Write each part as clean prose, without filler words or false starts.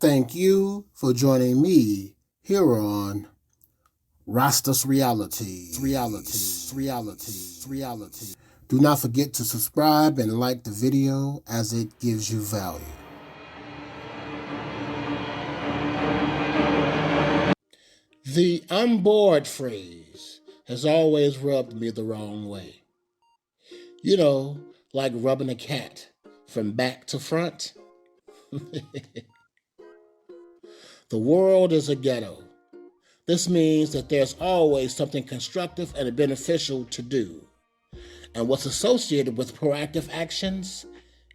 thank you for joining me here on Rastas Reality. Do not forget to subscribe and like the video as it gives you value. The "I'm bored" phrase has always rubbed me the wrong way. You know, like rubbing a cat from back to front. The world is a ghetto. This means that there's always something constructive and beneficial to do. And what's associated with proactive actions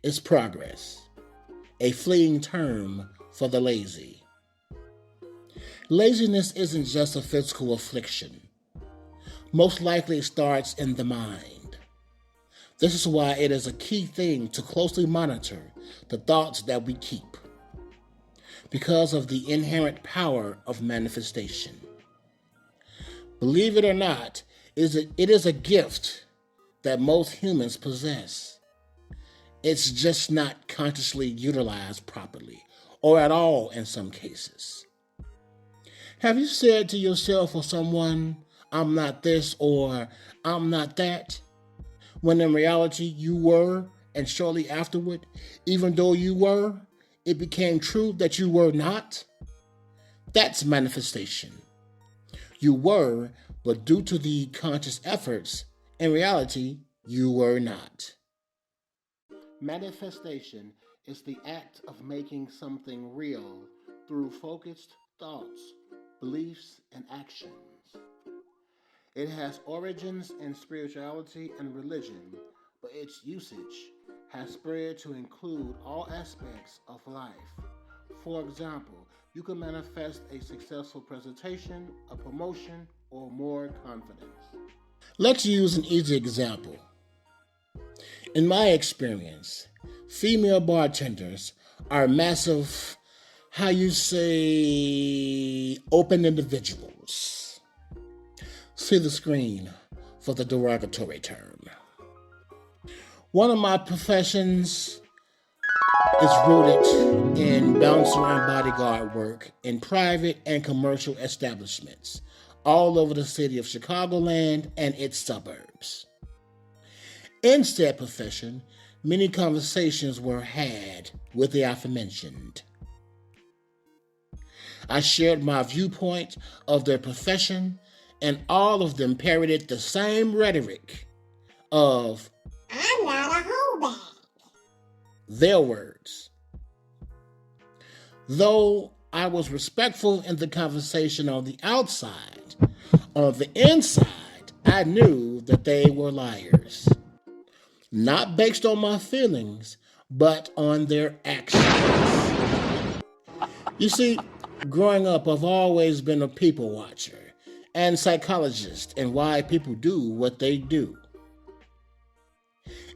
is progress, a fleeting term for the lazy. Laziness isn't just a physical affliction. Most likely it starts in the mind. This is why it is a key thing to closely monitor the thoughts that we keep, because of the inherent power of manifestation. Believe it or not, it is a gift that most humans possess. It's just not consciously utilized properly, or at all in some cases. Have you said to yourself or someone, "I'm not this," or "I'm not that," when in reality you were, and shortly afterward, even though you were, it became true that you were not? That's manifestation. You were, but due to the conscious efforts, in reality, you were not. Manifestation is the act of making something real through focused thoughts, beliefs, and actions. It has origins in spirituality and religion, but its usage has spread to include all aspects of life. For example, you can manifest a successful presentation, a promotion, or more confidence. Let's use an easy example. In my experience, female bartenders are massive, open individuals. See the screen for the derogatory term. One of my professions is rooted in bouncer and bodyguard work in private and commercial establishments all over the city of Chicagoland and its suburbs. In said profession, many conversations were had with the aforementioned. I shared my viewpoint of their profession, and all of them parroted the same rhetoric of, "I'm not a hoe bag." Their words. Though I was respectful in the conversation on the outside, on the inside, I knew that they were liars. Not based on my feelings, but on their actions. You see, growing up, I've always been a people watcher and psychologist in why people do what they do.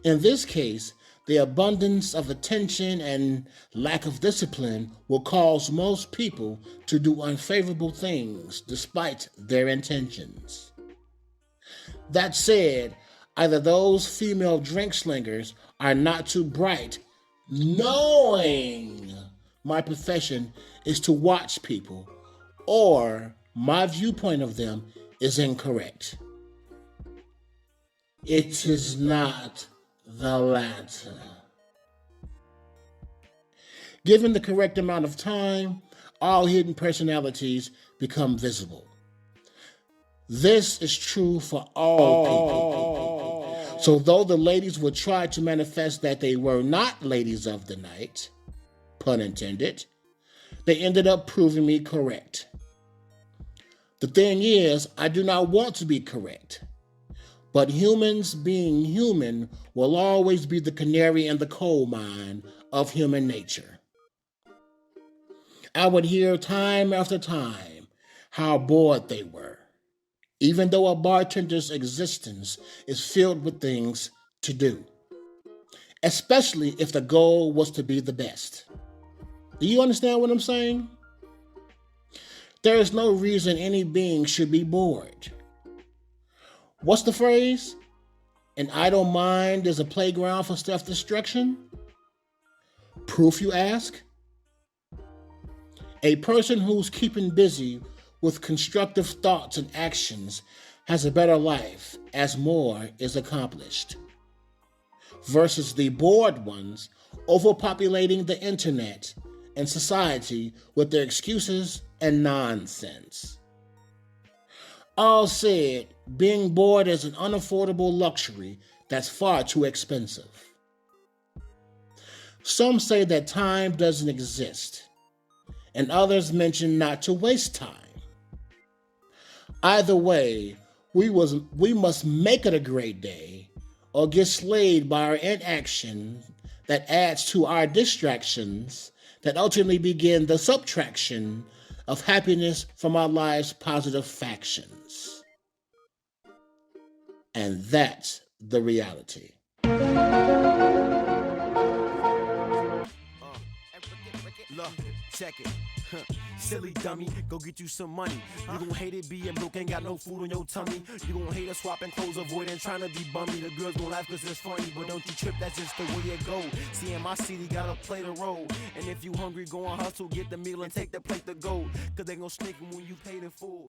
In this case, the abundance of attention and lack of discipline will cause most people to do unfavorable things despite their intentions. That said, either those female drink slingers are not too bright, knowing my profession is to watch people, or my viewpoint of them is incorrect. It is not the latter. Given the correct amount of time, all hidden personalities become visible. This is true for all people. So though the ladies would try to manifest that they were not ladies of the night, pun intended, they ended up proving me correct. The thing is, I do not want to be correct. But humans being human will always be the canary in the coal mine of human nature. I would hear time after time how bored they were, even though a bartender's existence is filled with things to do, especially if the goal was to be the best. Do you understand what I'm saying? There is no reason any being should be bored. What's the phrase? An idle mind is a playground for self-destruction? Proof, you ask? A person who's keeping busy with constructive thoughts and actions has a better life as more is accomplished, versus the bored ones overpopulating the internet and society with their excuses and nonsense. All said, being bored is an unaffordable luxury that's far too expensive. Some say that time doesn't exist, and others mention not to waste time. Either way, we must make it a great day or get slayed by our inaction that adds to our distractions that ultimately begin the subtraction of happiness from our lives' positive factions. And that's the reality. Look, check it. Silly dummy, go get you some money. You gon' hate it being broke, ain't got no food on your tummy. You gon' hate us swapping clothes, avoiding trying to be bummy. The girls gon' laugh cause it's funny, but don't you trip, that's just the way it go. See, in my city, gotta play the role. And if you hungry, go and hustle, get the meal and take the plate to go. Cause they gon' sneak 'em when you pay the full.